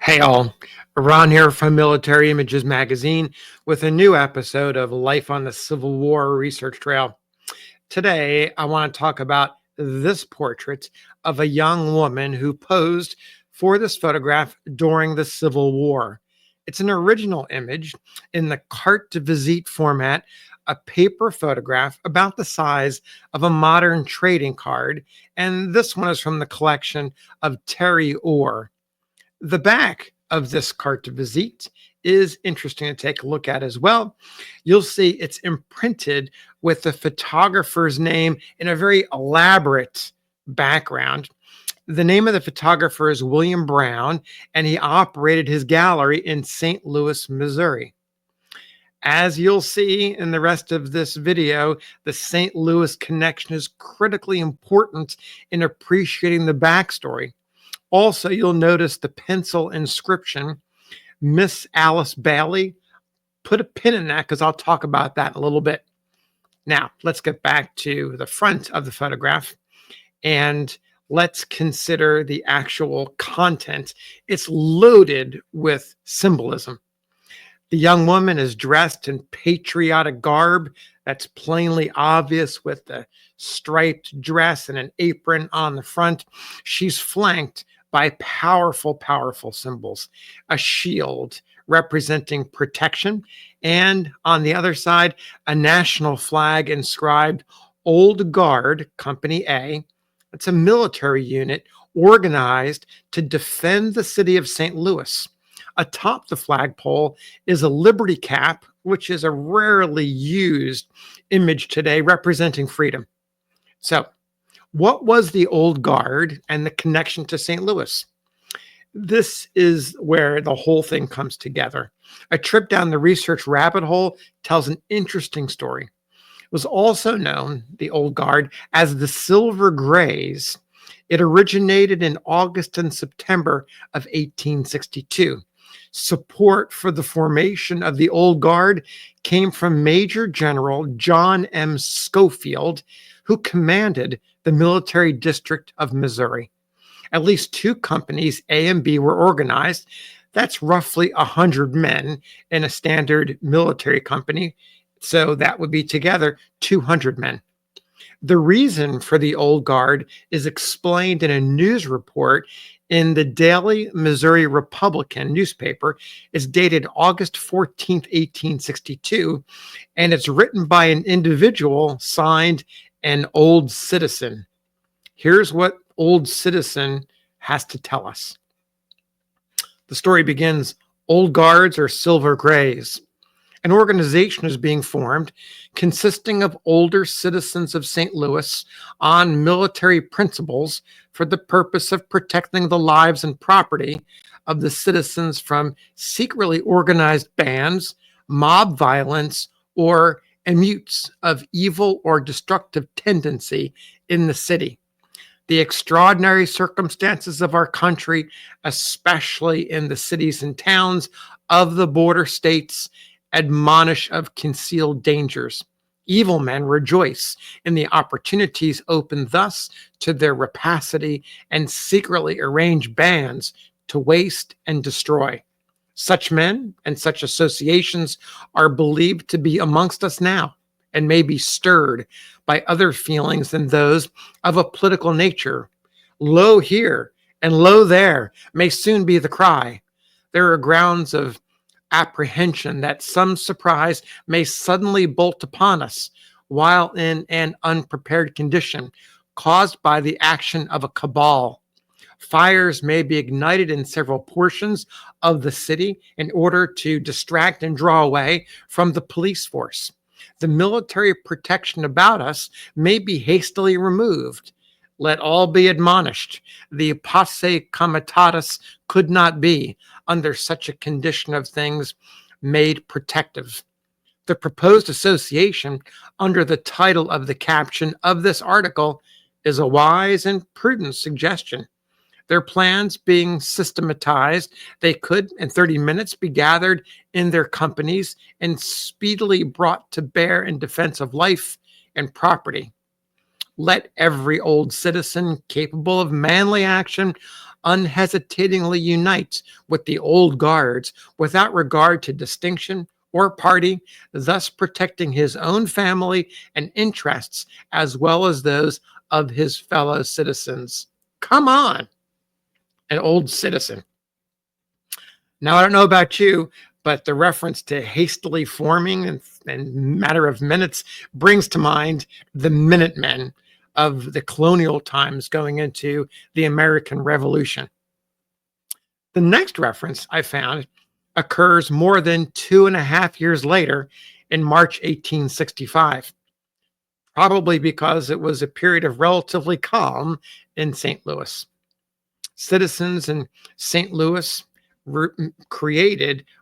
Hey all, Ron here from Military Images Magazine with a new episode of Life on the Civil War Research Trail. Today, I want to talk about this portrait of a young woman who posed for this photograph during the Civil War. It's an original image in the carte de visite format, a paper photograph about the size of a modern trading card, and this one is from the collection of Terry Orr. The back of this carte de visite is interesting to take a look at as well. You'll see it's imprinted with the photographer's name in a very elaborate background. The name of the photographer is William Brown, and he operated his gallery in St. Louis, Missouri. As you'll see in the rest of this video, the St. Louis connection is critically important in appreciating the backstory. Also, you'll notice the pencil inscription, Miss Alice Bailey. Put a pin in that because I'll talk about that in a little bit. Now, let's get back to the front of the photograph and let's consider the actual content. It's loaded with symbolism. The young woman is dressed in patriotic garb. That's plainly obvious with the striped dress and an apron on the front. She's flanked by powerful, powerful symbols, a shield representing protection, and on the other side, a national flag inscribed Old Guard, Company A. It's a military unit organized to defend the city of St. Louis. Atop the flagpole is a liberty cap, which is a rarely used image today representing freedom. So, what was the Old Guard and the connection to St. Louis? This is where the whole thing comes together. A trip down the research rabbit hole tells an interesting story. It was also known, the Old Guard, as the Silver Grays. It originated in August and September of 1862. Support for the formation of the Old Guard came from Major General John M. Schofield, who commanded the military district of Missouri. At least two companies, A and B, were organized. That's roughly 100 men in a standard military company. So that would be together 200 men. The reason for the Old Guard is explained in a news report in the Daily Missouri Republican newspaper. It's dated August 14th, 1862, and it's written by an individual signed an old citizen. Here's what old citizen has to tell us. The story begins, Old Guards or Silver Grays. An organization is being formed consisting of older citizens of St. Louis on military principles for the purpose of protecting the lives and property of the citizens from secretly organized bands, mob violence, or emeutes of evil or destructive tendency in the city. The extraordinary circumstances of our country, especially in the cities and towns of the border states, admonish of concealed dangers. Evil men rejoice in the opportunities opened thus to their rapacity and secretly arrange bands to waste and destroy. Such men and such associations are believed to be amongst us now and may be stirred by other feelings than those of a political nature. Lo here and lo there may soon be the cry. There are grounds of apprehension that some surprise may suddenly bolt upon us while in an unprepared condition caused by the action of a cabal. Fires may be ignited in several portions of the city in order to distract and draw away from the police force. The military protection about us may be hastily removed. Let all be admonished. The posse comitatus could not be, under such a condition of things, made protective. The proposed association, under the title of the caption of this article, is a wise and prudent suggestion. Their plans being systematized, they could, in 30 minutes, be gathered in their companies and speedily brought to bear in defense of life and property. Let every old citizen capable of manly action unhesitatingly unites with the old guards without regard to distinction or party, thus protecting his own family and interests as well as those of his fellow citizens. Come on, an old citizen. Now, I don't know about you, but the reference to hastily forming in matter of minutes brings to mind the Minutemen of the colonial times going into the American Revolution. The next reference I found occurs more than 2.5 years later in March 1865, probably because it was a period of relatively calm in St. Louis. Citizens in St. Louis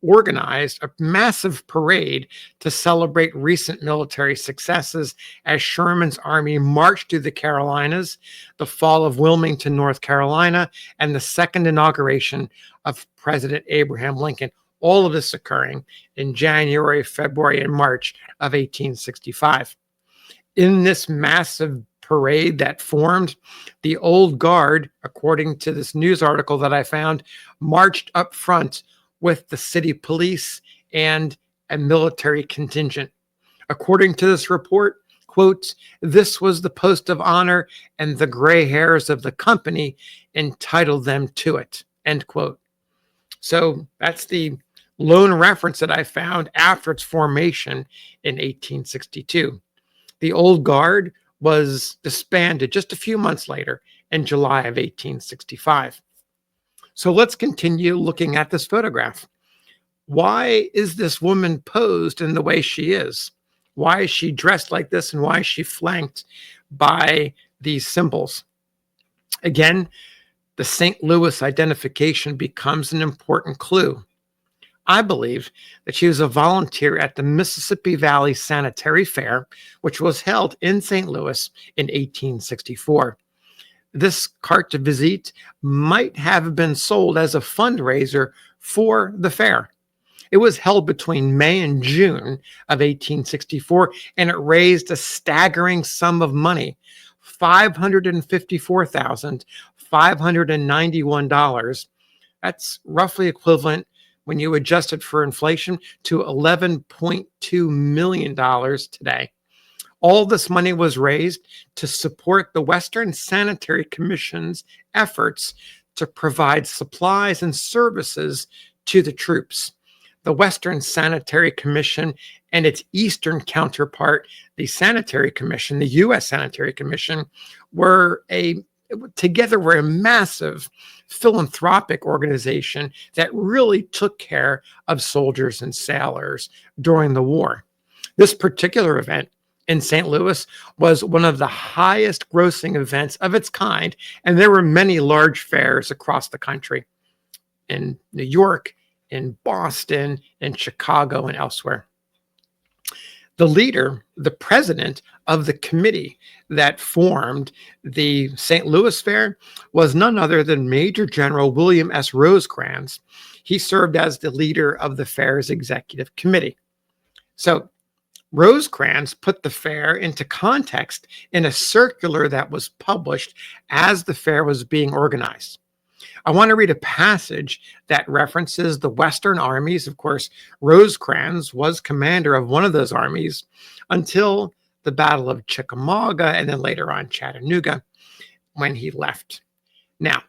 organized a massive parade to celebrate recent military successes as Sherman's army marched through the Carolinas, the fall of Wilmington, North Carolina, and the second inauguration of President Abraham Lincoln. All of this occurring in January, February, and March of 1865. In this massive parade that formed, the old guard, according to this news article that I found, marched up front with the city police and a military contingent. According to this report, quote, "This was the post of honor, and the gray hairs of the company entitled them to it," end quote. So that's the lone reference that I found after its formation in 1862. The old guard was disbanded just a few months later in July of 1865. So let's continue looking at this photograph. Why is this woman posed in the way she is? Why is she dressed like this, and why is she flanked by these symbols? Again, the St. Louis identification becomes an important clue. I believe that she was a volunteer at the Mississippi Valley Sanitary Fair, which was held in St. Louis in 1864. This carte de visite might have been sold as a fundraiser for the fair. It was held between May and June of 1864, and it raised a staggering sum of money, $554,591. That's roughly equivalent, when you adjust it for inflation, to $11.2 million today. All this money was raised to support the Western Sanitary Commission's efforts to provide supplies and services to the troops. The Western Sanitary Commission and its Eastern counterpart, the Sanitary Commission, the U.S. Sanitary Commission, were a massive philanthropic organization that really took care of soldiers and sailors during the war. This particular event in St. Louis was one of the highest grossing events of its kind, and there were many large fairs across the country, in New York, in Boston, in Chicago, and elsewhere. The leader, the president of the committee that formed the St. Louis Fair, was none other than Major General William S. Rosecrans. He served as the leader of the fair's executive committee. So Rosecrans put the fair into context in a circular that was published as the fair was being organized. I want to read a passage that references the Western armies. Of course, Rosecrans was commander of one of those armies until the Battle of Chickamauga, and then later on Chattanooga, when he left. Now,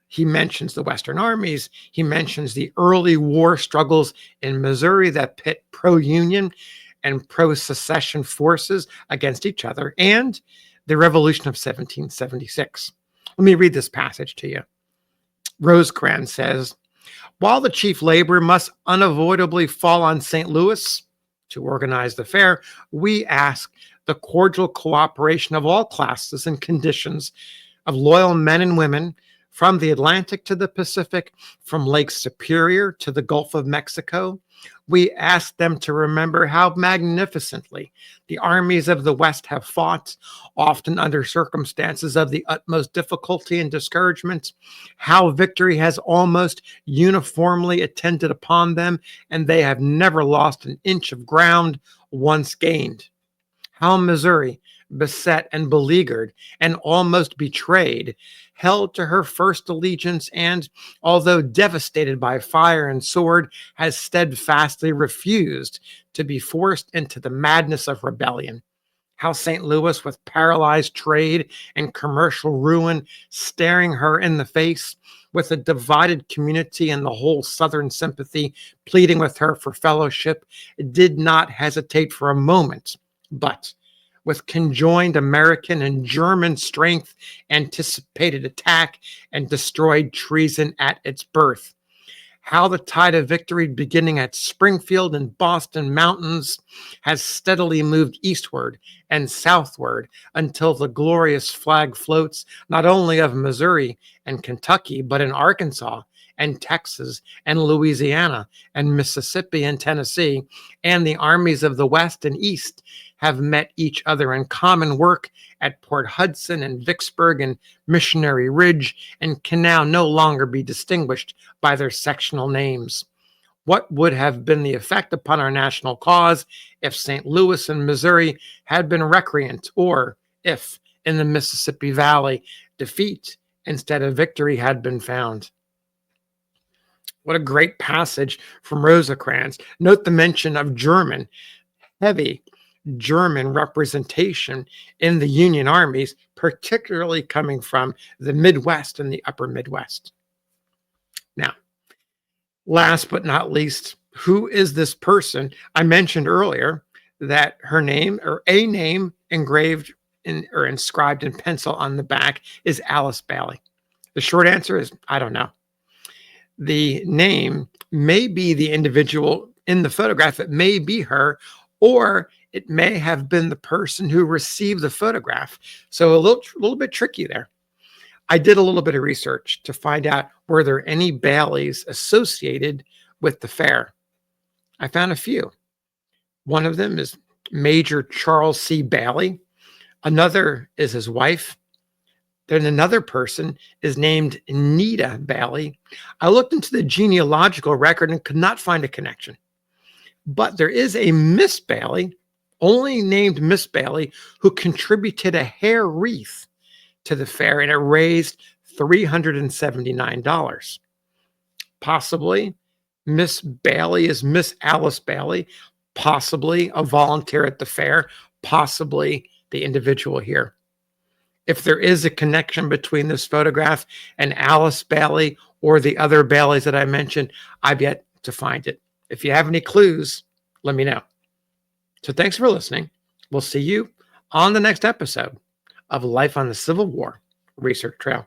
he mentions the Western armies. He mentions the early war struggles in Missouri that pit pro-Union and pro-secession forces against each other, and the Revolution of 1776. Let me read this passage to you. Rosecrans says, "While the chief labor must unavoidably fall on St. Louis to organize the fair, we ask the cordial cooperation of all classes and conditions of loyal men and women from the Atlantic to the Pacific, from Lake Superior to the Gulf of Mexico. We ask them to remember how magnificently the armies of the West have fought, often under circumstances of the utmost difficulty and discouragement, how victory has almost uniformly attended upon them, and they have never lost an inch of ground once gained. How Missouri, beset and beleaguered and almost betrayed, held to her first allegiance and, although devastated by fire and sword, has steadfastly refused to be forced into the madness of rebellion. How St. Louis, with paralyzed trade and commercial ruin staring her in the face, with a divided community and the whole Southern sympathy pleading with her for fellowship, did not hesitate for a moment, but with conjoined American and German strength, anticipated attack and destroyed treason at its birth. How the tide of victory, beginning at Springfield and Boston mountains, has steadily moved eastward and southward until the glorious flag floats not only of Missouri and Kentucky, but in Arkansas and Texas and Louisiana and Mississippi and Tennessee, and the armies of the West and East have met each other in common work at Port Hudson and Vicksburg and Missionary Ridge, and can now no longer be distinguished by their sectional names. What would have been the effect upon our national cause if St. Louis and Missouri had been recreant, or if, in the Mississippi Valley, defeat instead of victory had been found? What a great passage from Rosecrans. Note the mention of German, heavy German representation in the Union armies, particularly coming from the Midwest and the upper Midwest. Now, last but not least, who is this person? I mentioned earlier that her name, or a name engraved in or inscribed in pencil on the back, is Alice Bailey. The short answer is I don't know. The name may be the individual in the photograph. It may be her, or it may have been the person who received the photograph. So a little bit tricky there. I did a little bit of research to find out, were there any Baileys associated with the fair? I found a few. One of them is Major Charles C. Bailey. Another is his wife. Then another person is named Nita Bailey. I looked into the genealogical record and could not find a connection. But there is a Miss Bailey, only named Miss Bailey, who contributed a hair wreath to the fair, and it raised $379. Possibly Miss Bailey is Miss Alice Bailey, possibly a volunteer at the fair, possibly the individual here. If there is a connection between this photograph and Alice Bailey or the other Baileys that I mentioned, I've yet to find it. If you have any clues, let me know. So thanks for listening. We'll see you on the next episode of Life on the Civil War Research Trail.